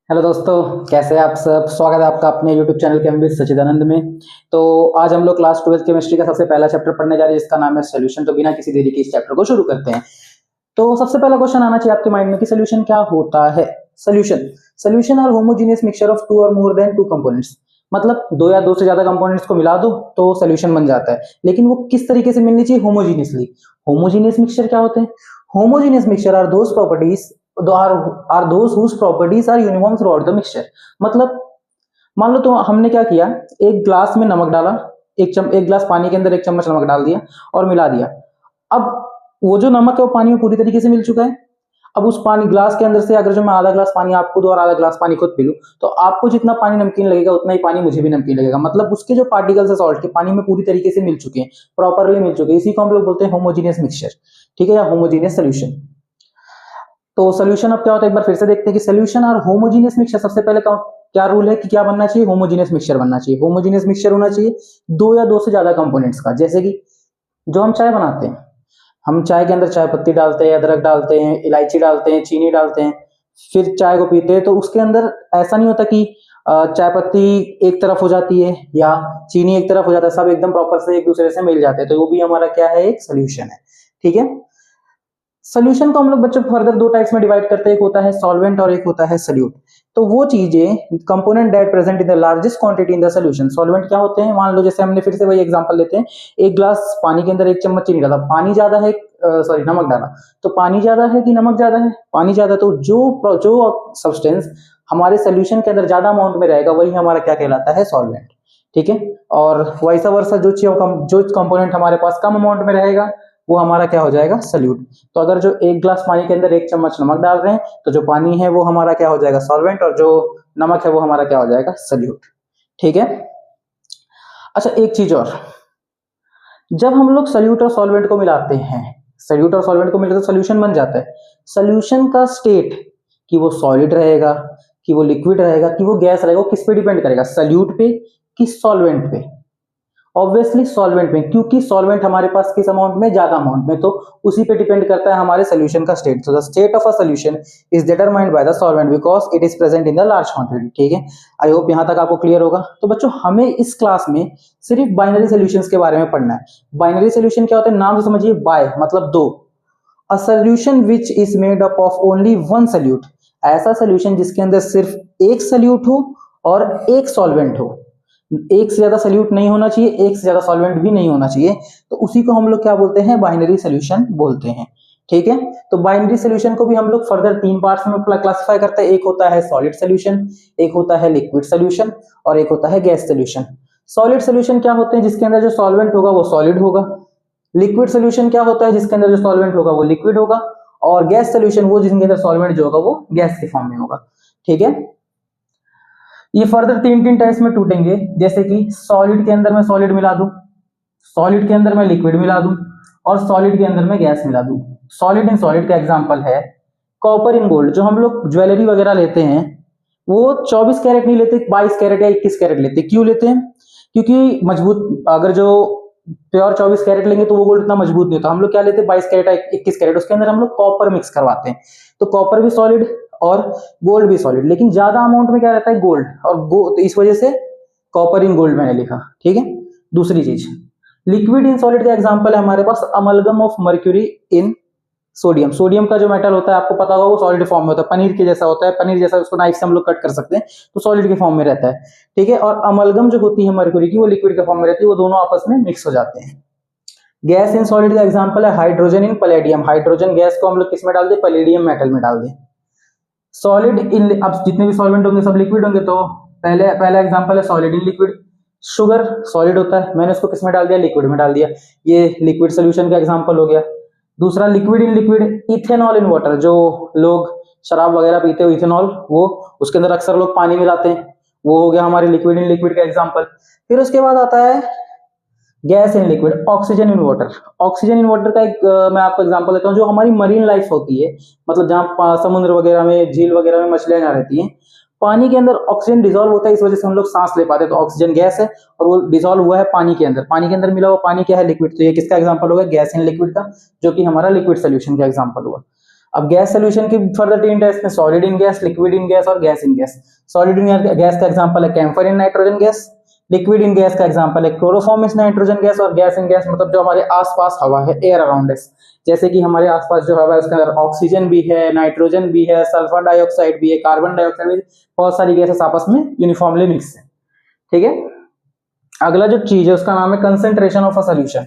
Hello दोस्तों, कैसे हैं आप सब। स्वागत है आपका अपने यूट्यूब चैनल के एमबी सच्चिदानंद में। तो आज हम लोग क्लास 12th केमिस्ट्री का सबसे पहला चैप्टर पढ़ने जा रहे हैं जिसका नाम है सोल्यूशन। तो बिना किसी देरी के इस चैप्टर को शुरू करते हैं। तो सबसे पहला क्वेश्चन आना चाहिए आपके माइंड में कि सोल्यूशन क्या होता है। Solution solution are homogeneous mixture of two or more then two components. मतलब दो या दो से ज्यादा कंपोनेंट्स को मिला दो तो सोल्यूशन बन जाता है, लेकिन वो किस तरीके से मिलनी चाहिए? होमोजीनियसली। होमोजीनियस मिक्सचर क्या होते हैं? Homogeneous mixture are those properties are those whose properties are uniform throughout the mixture. मतलब मान लो तो हमने क्या किया, एक ग्लास में नमक डाला, एक ग्लास पानी के अंदर एक चम्मच नमक डाल दिया और मिला दिया। अब वो जो नमक है वो पानी में पूरी तरीके से मिल चुका है। अब उस पानी ग्लास के अंदर से अगर जो मैं आधा ग्लास पानी आपको दूं और आधा ग्लास पानी खुद पी लूं, तो आपको जितना पानी नमकीन लगेगा उतना ही पानी मुझे भी नमकीन लगेगा। मतलब उसके जो पार्टिकल्स है सॉल्ट के, पानी में पूरी तरीके से मिल चुके हैं, प्रॉपरली मिल चुके हैं। इसी को हम लोग बोलते हैं होमोजीनियस मिक्सचर, ठीक है, या होमोजीनियस सोल्यूशन। तो सोल्यूशन अब क्या होता है, एक बार फिर से देखते हैं कि सोल्यूशन और होमोजीनियस मिक्सचर। सबसे पहले क्या रूल है कि क्या बनना चाहिए? होमोजीनियस मिक्सचर बनना चाहिए। होमोजीनियस मिक्सचर होना चाहिए दो या दो से ज्यादा कंपोनेंट्स का। जैसे कि जो हम चाय बनाते हैं, हम चाय के अंदर चाय पत्ती डालते हैं, अदरक डालते हैं, इलायची डालते हैं, चीनी डालते हैं, फिर चाय को पीते हैं। तो उसके अंदर ऐसा नहीं होता कि चाय पत्ती एक तरफ हो जाती है या चीनी एक तरफ हो जाता है, सब एकदम प्रॉपर से एक दूसरे से मिल जाते हैं। तो वो भी हमारा क्या है? एक सोल्यूशन है, ठीक है। सोल्यूशन को हम लोग बच्चों फर्दर दो टाइप्स में डिवाइड करते हैं, एक होता है सॉल्वेंट और एक होता है सोल्यूट। तो वो चीजें component that present in the largest quantity in the solution. Solvent क्या होते हैं? मान लो जैसे हमने फिर से वही एग्जांपल लेते हैं, एक ग्लास पानी के अंदर एक चम्मच चीनी डाला, पानी ज्यादा है, सॉरी नमक डाला, तो पानी ज्यादा है कि नमक ज्यादा है? पानी ज्यादा। तो जो जो सब्सटेंस हमारे सोल्यूशन के अंदर ज्यादा अमाउंट में रहेगा वही हमारा क्या कहलाता है? सॉल्वेंट, ठीक है। और वैसा वर्षा जो कंपोनेंट हमारे पास कम अमाउंट में रहेगा वो हमारा क्या हो जाएगा? सल्यूट। तो अगर जो एक ग्लास पानी के अंदर एक चम्मच नमक डाल रहे हैं तो जो पानी है वो हमारा क्या हो जाएगा? सॉल्वेंट, और जो नमक है वो हमारा क्या हो जाएगा? सल्यूट, ठीक है। अच्छा, एक चीज और, जब हम लोग सल्यूट और सॉल्वेंट को मिलाते हैं, सल्यूट और सॉल्वेंट को मिलाते तो सोल्यूशन बन जाता है। सोल्यूशन का स्टेट, कि वो सॉलिड रहेगा, कि वो लिक्विड रहेगा, कि वो गैस रहेगा, वो किस पे डिपेंड करेगा? सल्यूट पे कि सॉल्वेंट पे? ऑब्वियसली सॉल्वेंट में, क्योंकि सॉल्वेंट हमारे पास किस अमाउंट में? ज्यादा अमाउंट में। तो उसी पे डिपेंड करता है हमारे सोल्यूशन का स्टेट। तो the state of a solution is determined by the solvent because it is present in the large quantity, ठीक है। आई होप यहां तक आपको क्लियर होगा। तो बच्चों हमें इस क्लास में सिर्फ बाइनरी सोल्यूशंस के बारे में पढ़ना है। बाइनरी सोल्यूशन क्या होता है? नाम से समझिए, बाय मतलब दो, a solution which is made up of only one solute. ऐसा सोल्यूशन जिसके अंदर सिर्फ एक सोल्यूट हो और एक सॉल्वेंट हो। एक से ज्यादा सोल्यूट नहीं होना चाहिए, एक से ज्यादा सॉल्वेंट भी नहीं होना चाहिए। तो उसी को हम लोग क्या बोलते हैं? बाइनरी सोल्यूशन बोलते हैं, ठीक है। तो बाइनरी सोल्यूशन को भी हम लोग फर्दर तीन पार्ट्स में क्लासिफाई करते हैं। एक होता है सॉलिड सोल्यूशन, एक होता है लिक्विड सोल्यूशन, और एक होता है गैस सोल्यूशन। सॉलिड सोल्यूशन क्या होते हैं? जिसके अंदर जो सॉल्वेंट होगा वो सॉलिड होगा। लिक्विड सोल्यूशन क्या होता है? जिसके अंदर जो सॉल्वेंट होगा वो लिक्विड होगा। और गैस सोल्यूशन वो जिसके अंदर सॉल्वेंट जो होगा वो गैस के फॉर्म में होगा, ठीक है। ये फर्दर तीन तीन टाइप्स में टूटेंगे। जैसे कि सॉलिड के अंदर मैं सॉलिड मिला दूं, सॉलिड के अंदर मैं लिक्विड मिला दूं, और सॉलिड के अंदर मैं गैस मिला दूं। सॉलिड इन सॉलिड का एग्जांपल है कॉपर इन गोल्ड। जो हम लोग ज्वेलरी वगैरह लेते हैं वो 24 कैरेट नहीं लेते, 22 कैरेट या 21 कैरेट लेते। क्यों लेते हैं? क्योंकि मजबूत, अगर जो प्योर 24 कैरेट लेंगे तो वो गोल्ड इतना मजबूत नहीं होता। हम लोग क्या लेते हैं? 22 कैरेट, 21 कैरेट, उसके अंदर हम लोग कॉपर मिक्स करवाते हैं। तो कॉपर भी सॉलिड और गोल्ड भी सॉलिड, लेकिन ज्यादा अमाउंट में क्या रहता है? गोल्ड। और तो इस वजह से कॉपर इन गोल्ड मैंने लिखा, ठीक है। दूसरी चीज, लिक्विड इन सॉलिड का एग्जांपल है हमारे पास amalgam of mercury in sodium. Sodium का जो मेटल होता है आपको पता होगा वो सॉलिड फॉर्म में होता है, पनीर के जैसा होता है, पनीर जैसा, उसको नाइफ से हम लोग कट कर सकते हैं तो सॉलिड के फॉर्म में रहता है, ठीक है। और अमलगम जो होती है मर्क्यूरी की वो लिक्विड के फॉर्म में रहती है, वो दोनों आपस में मिक्स हो जाते हैं। गैस इन सॉलिड का एग्जांपल है hydrogen in palladium. Hydrogen gas को हम लोग किस में डाल दें? पैलेडियम मेटल में डाल दें। सॉलिड इन, अब जितने भी सॉल्वेंट होंगे सब लिक्विड होंगे, तो पहला एग्जांपल है solid in liquid. Sugar solid होता है, मैंने उसको किसमें डाल दिया? लिक्विड में डाल दिया। ये लिक्विड सोल्यूशन का एग्जांपल हो गया। दूसरा liquid in liquid, ethanol in water. जो लोग शराब वगैरह पीते हो इथेनॉल, वो उसके अंदर अक्सर लोग पानी मिलाते हैं, वो हो गया हमारे लिक्विड इन लिक्विड का एग्जांपल। फिर उसके बाद आता है gas in liquid, oxygen in water. Oxygen in water का एक मैं आपको एग्जांपल देता हूँ। जो हमारी मरीन लाइफ होती है, मतलब जहाँ समुद्र वगैरह में, झील वगैरह में मछलियां जहाँ रहती हैं, पानी के अंदर ऑक्सीजन डिजोल्व होता है, इस वजह से हम लोग सांस ले पाते हैं। तो ऑक्सीजन गैस है और वो डिजोल्व हुआ है पानी के अंदर, पानी के अंदर मिला हुआ पानी क्या है? लिक्विड। तो ये किसका एग्जांपल होगा? गैस इन लिक्विड का, जो कि हमारा लिक्विड सोल्यूशन का एग्जांपल हुआ। अब गैस सोल्यूशन की फर्दर 3 टाइप्स में solid in gas, liquid in gas और gas in gas. Solid in gas का एग्जांपल है camphor in nitrogen gas, liquid in gas का एग्जांपल है क्लोरोफॉर्म इस नाइट्रोजन गैस, और गैस इन गैस मतलब जो हमारे आसपास हवा है, एयर अराउंड अस, जैसे कि हमारे आसपास जो हवा है उसके अंदर ऑक्सीजन भी है, नाइट्रोजन भी है, सल्फर डाइऑक्साइड भी है, कार्बन डाइऑक्साइड भी, बहुत सारी गैसेस आपस में यूनिफॉर्मली मिक्स है। ठीक है, अगला जो चीज है उसका नाम है concentration of a solution.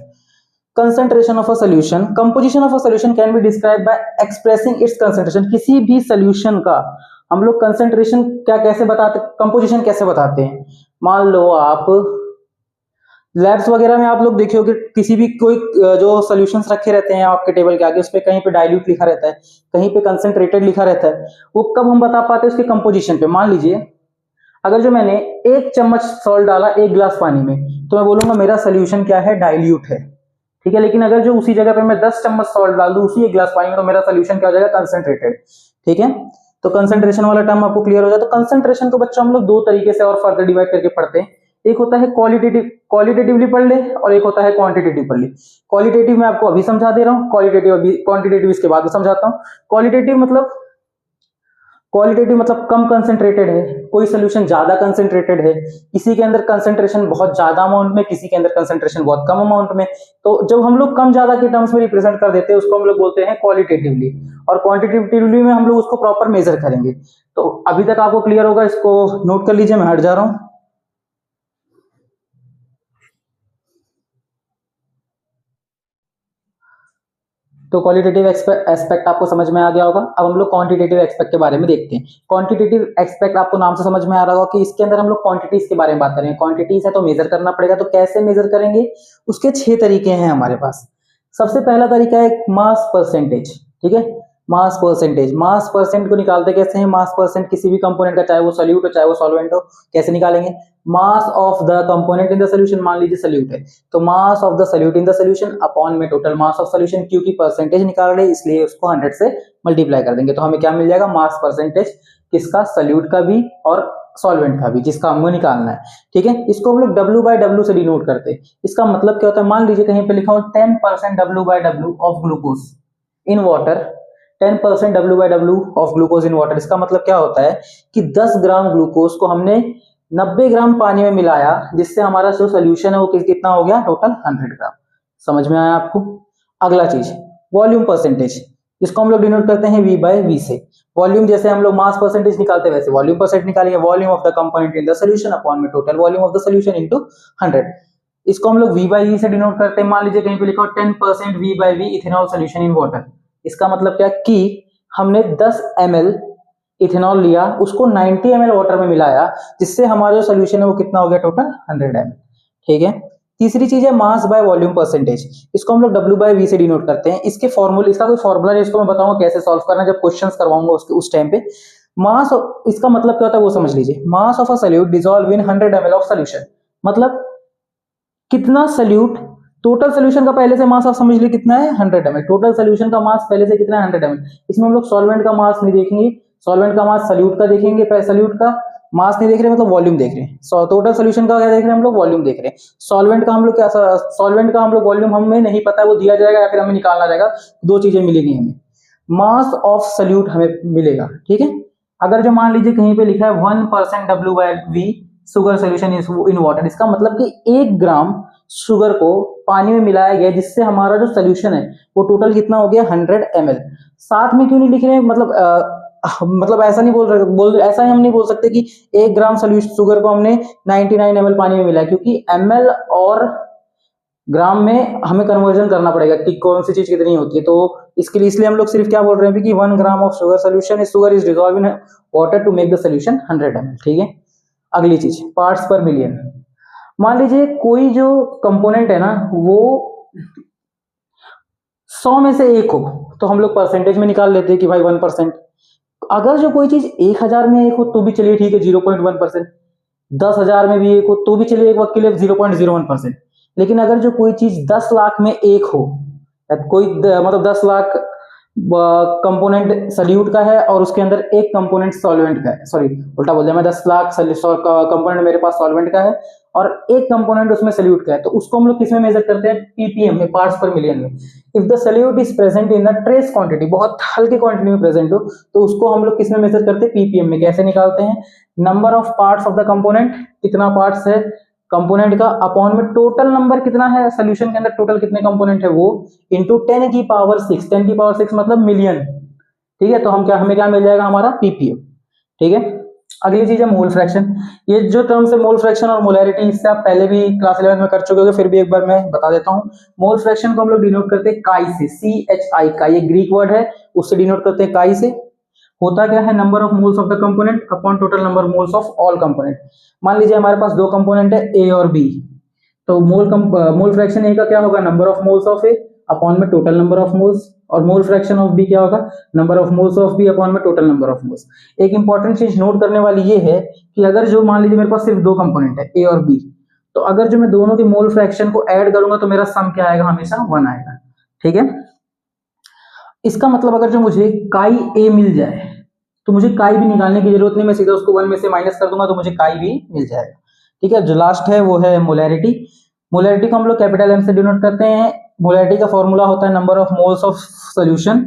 concentration of a solution, composition of a solution can be described by expressing its concentration। किसी भी solution का हम लोग concentration क्या कैसे बताते, composition कैसे बताते हैं। मान लो आप लैब्स वगैरह में आप लोग देखे होगे किसी भी कोई जो सॉल्यूशंस रखे रहते हैं आपके टेबल के आगे, उस पे कहीं पे डाइल्यूट लिखा रहता है, कहीं पे कंसेंट्रेटेड लिखा रहता है। वो कब हम बता पाते हैं उसके कंपोजिशन पे। मान लीजिए अगर जो मैंने 1 चम्मच सॉल्ट डाला 1 गिलास पानी में, तो मैं बोलूंगा मेरा सोल्यूशन क्या है, डाइल्यूट है। ठीक है, लेकिन अगर जो उसी जगह पे मैं 10 चम्मच सॉल्ट डाल दूं उसी 1 गिलास पानी में, तो मेरा सोल्यूशन क्या हो जाएगा, कंसेंट्रेटेड। ठीक है, तो कंसेंट्रेशन वाला टर्म आपको क्लियर हो जाए। तो कंसेंट्रेशन को बच्चों हम लोग 2 तरीके से और फर्दर डिवाइड करके पढ़ते हैं। एक होता है क्वालिटेटिवली पढ़ ले, और एक होता है क्वांटिटेटिव पढ़ ले। क्वालिटेटिव मैं आपको अभी समझा दे रहा हूँ, क्वांटिटेटिव इसके बाद में समझाता हूँ। क्वालिटेटिव मतलब कम कंसेंट्रेटेड है, कोई सोल्यूशन ज्यादा कंसेंट्रेटेड है, किसी के अंदर कंसेंट्रेशन बहुत ज्यादा अमाउंट में, किसी के अंदर कंसेंट्रेशन बहुत कम अमाउंट में। तो जब हम लोग कम ज्यादा के टर्म्स में रिप्रेजेंट कर देते हैं उसको हम लोग बोलते हैं क्वालिटेटिवली, और क्वांटिटेटिवली में हम लोग उसको प्रॉपर मेजर करेंगे। तो अभी तक आपको क्लियर होगा, इसको नोट कर लीजिए, मैं हट जा रहा हूं। तो क्वालिटेटिव एस्पेक्ट आपको समझ में आ गया होगा। अब हम लोग क्वांटिटेटिव एस्पेक्ट के बारे में देखते हैं। क्वांटिटेटिव एस्पेक्ट आपको नाम से समझ में आ रहा होगा कि इसके अंदर हम लोग क्वांटिटीज के बारे में बात करेंगे। क्वांटिटीज है तो मेजर करना पड़ेगा, तो कैसे मेजर करेंगे, उसके 6 तरीके हैं हमारे पास। सबसे पहला तरीका है मास परसेंटेज। ठीक है, मास परसेंटेज, मास परसेंट को निकालते कैसे हैं, मास परसेंट किसी भी कंपोनेंट का, चाहे वो सॉल्यूट हो चाहे वो सॉल्वेंट हो, कैसे निकालेंगे, mass of the component in the solution. मान लीजिए सोल्यूट है तो mass of the solute in the solution upon में टोटल मास ऑफ सोल्यूशन, क्योंकि परसेंटेज निकाल रहे इसलिए उसको 100 से मल्टीप्लाई कर देंगे, तो हमें क्या मिल जाएगा, मास परसेंटेज किसका, सोल्यूट का भी और सॉल्वेंट का भी, जिसका हमें निकालना है। ठीक है, इसको हम लोग W/W से डिनोट करते हैं। इसका मतलब क्या होता है, मान लीजिए कहीं पे लिखा हो 10% W/W of glucose in water, 10% W/W of glucose in water. इसका मतलब क्या होता है कि 10 ग्राम ग्लूकोज को हमने 90 ग्राम पानी में मिलाया, जिससे हमारा जो सोल्यूशन है वो कितना हो गया, टोटल 100 ग्राम। समझ में आया आपको। अगला चीज वॉल्यूम परसेंटेज, इसको हम लोग डिनोट करते हैं V/V से। वॉल्यूम जैसे हम लोग मास परसेंटेज निकालते हैं वैसे वॉल्यूम परसेंट निकालेंगे, volume of the component in the solution upon में total volume of the solution into 100। इसको हम लोग V/V से डिनोट करते हैं। मान लीजिए कहीं पे लिखा हो 10% V/V ethanol solution in water. इसका मतलब क्या कि हमने 10 ml इथेनॉल लिया, उसको 90 ml वाटर में मिलाया, जिससे हमारा जो सोल्यूशन है वो कितना हो गया, टोटल 100 ml। ठीक है, तीसरी चीज है मास बाय वॉल्यूम परसेंटेज। इसको हम लोग W/V से डिनोट करते हैं। इसके फॉर्मूले, इसका कोई फॉर्मूला है, इसको मैं बताऊंगा कैसे सॉल्व करना है जब क्वेश्चंस करवाऊंगा उसके उस टाइम पे। मास, इसका मतलब क्या होता है वो समझ लीजिए। Mass of a solute dissolve in 100 ml of solution, मतलब कितना सोल्यूट, टोटल सोल्यूशन का पहले से मास आप समझ लीजिए कितना है, 100 ml। टोटल सोल्यूशन का मास पहले से कितना है, 100 ml। इसमें हम लोग सॉल्वेंट का मास नहीं देखेंगे, सॉल्वेंट का मास सोल्यूट का देखेंगे, पहले सोल्यूट का मास नहीं देख रहे, मतलब वॉल्यूम देख रहे हैं। टोटल सोल्यूशन का क्या देख रहे हैं हम लोग, वॉल्यूम देख रहे हैं। सॉल्वेंट का हम लोग क्या, सॉल्वेंट का हम लोग वॉल्यूम हमें नहीं पता है, वो दिया जाएगा या फिर हमें निकालना जाएगा। 2 चीजें मिलेगी हमें, मास ऑफ सोल्यूट हमें मिलेगा। ठीक है, अगर जो मान लीजिए कहीं पे लिखा है 1% W/V sugar solution in water, इसका मतलब कि 1 ग्राम शुगर को पानी में मिलाया गया, जिससे हमारा जो सोल्यूशन है वो टोटल कितना हो गया, 100 ml। साथ में क्यों नहीं लिख रहे हैं, मतलब ऐसा नहीं ऐसा ही हम नहीं बोल सकते कि 1 ग्राम सोल्यूशन शुगर को हमने 99 ml पानी में मिलाया, क्योंकि ml और ग्राम में हमें कन्वर्जन करना पड़ेगा कि कौन सी चीज कितनी होती है। तो इसके लिए, इसलिए हम लोग सिर्फ क्या बोल रहे हैं कि 1 gram of sugar solution is sugar is dissolve in water to make the solution 100 ml। ठीक है, अगली चीज पार्ट्स पर मिलियन। मान लीजिए कोई जो कंपोनेंट है ना वो 100 में से 1 हो, तो हम लोग परसेंटेज में निकाल लेते हैं कि भाई 1%। अगर जो कोई चीज 1000 में 1 हो तो भी चलिए ठीक है, 0.1%। 10,000 में भी 1 हो तो भी चलिए एक वक्त के लिए 0.01%। लेकिन अगर जो कोई चीज 10 लाख में 1 हो, कोई मतलब 10 लाख कंपोनेंट सल्यूट का है और उसके अंदर एक कंपोनेंट सॉल्वेंट का है, सॉरी उल्टा बोल दिया मैं, 10 लाख कंपोनेंट मेरे पास सॉल्वेंट का है और एक कंपोनेंट उसमें सल्यूट का है, तो उसको हम लोग किसमें मेजर करते हैं, पीपीएम में, पार्ट्स पर मिलियन में। If the solute is present in the trace quantity, बहुत हल्की क्वांटिटी में प्रेजेंट हो, तो उसको हम लोग किसमें मेजर करते हैं, पीपीएम में। कैसे निकालते हैं, number of parts of the component, कितना पार्ट्स है कंपोनेंट का, अपॉन में टोटल नंबर कितना है सोल्यूशन के अंदर, टोटल कितने कंपोनेंट है वो, इनटू 10 की पावर 6, 10 की पावर 6 मतलब मिलियन, ठीक है। तो हमें क्या मिल जाएगा, हमारा पीपीएम, ठीक है। अगली चीज है मोल फ्रैक्शन। ये जो टर्म्स है मोल फ्रैक्शन और मोलैरिटी, इससे आप पहले भी क्लास 11 में कर चुके होंगे, फिर भी एक बार मैं बता देता हूँ। मोल फ्रैक्शन को हम लोग डिनोट करते हैं काई से, CHI का, ये ग्रीक वर्ड है, उससे डिनोट करते हैं काई से। होता क्या है, number of moles of the component upon total number moles of all component. मान लीजिए हमारे पास दो कंपोनेंट है ए और बी, तो मोल फ्रैक्शन ए का क्या होगा, number of moles of A upon में टोटल नंबर ऑफ मोल्स, और मोल फ्रैक्शन ऑफ बी क्या होगा, number of moles of B upon में टोटल नंबर ऑफ मोल्स। एक इंपॉर्टेंट चीज नोट करने वाली ये है कि अगर जो मान लीजिए मेरे पास सिर्फ दो कंपोनेंट है ए और बी, तो अगर जो मैं दोनों के मोल फ्रैक्शन को ऐड करूंगा तो मेरा सम क्या आएगा, हमेशा 1 आएगा, ठीक है। इसका मतलब अगर जो मुझे काई ए मिल जाए तो मुझे काई भी निकालने की जरूरत नहीं, मैं सीधा उसको 1 में से माइनस कर दूंगा तो मुझे काई भी मिल जाएगा, ठीक है। जो लास्ट है वो है मोलैरिटी। मोलैरिटी को हम लोग कैपिटल एम से डिनोट करते हैं। मोलैरिटी का फॉर्मूला होता है number of moles of solution,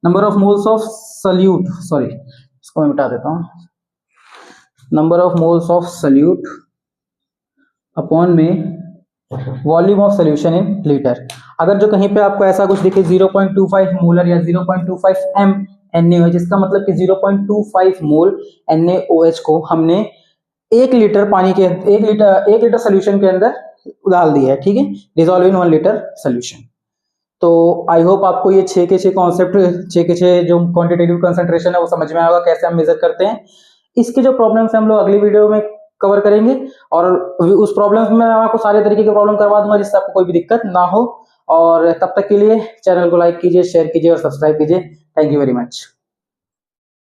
number of moles of solute, sorry इसको मैं मिटा देता हूं, number of moles of solute upon में volume of solution in litre. अगर जो कहीं पे आपको ऐसा कुछ दिखे 0.25 मोलर या 0.25 एम NaOH, इसका मतलब कि 0.25 मोल NaOH को हमने 1 लीटर पानी के 1 लीटर सोल्यूशन के अंदर डाल दिया है, ठीक है, डिसॉल्व इन 1 लीटर सोल्यूशन। तो आई होप आपको ये 6 के 6 कॉन्सेप्ट, 6 के 6 जो क्वांटिटेटिव कंसंट्रेशन है वो समझ में आएगा, कैसे हम मेजर करते हैं। इसके जो प्रॉब्लम्स हैं हम लोग अगली वीडियो में कवर करेंगे, और उस प्रॉब्लम्स में मैं आपको सारे तरीके के प्रॉब्लम करवा दूंगा जिससे आपको कोई भी दिक्कत ना हो। और तब तक के लिए चैनल को लाइक कीजिए, शेयर कीजिए और सब्सक्राइब कीजिए। Thank you very much.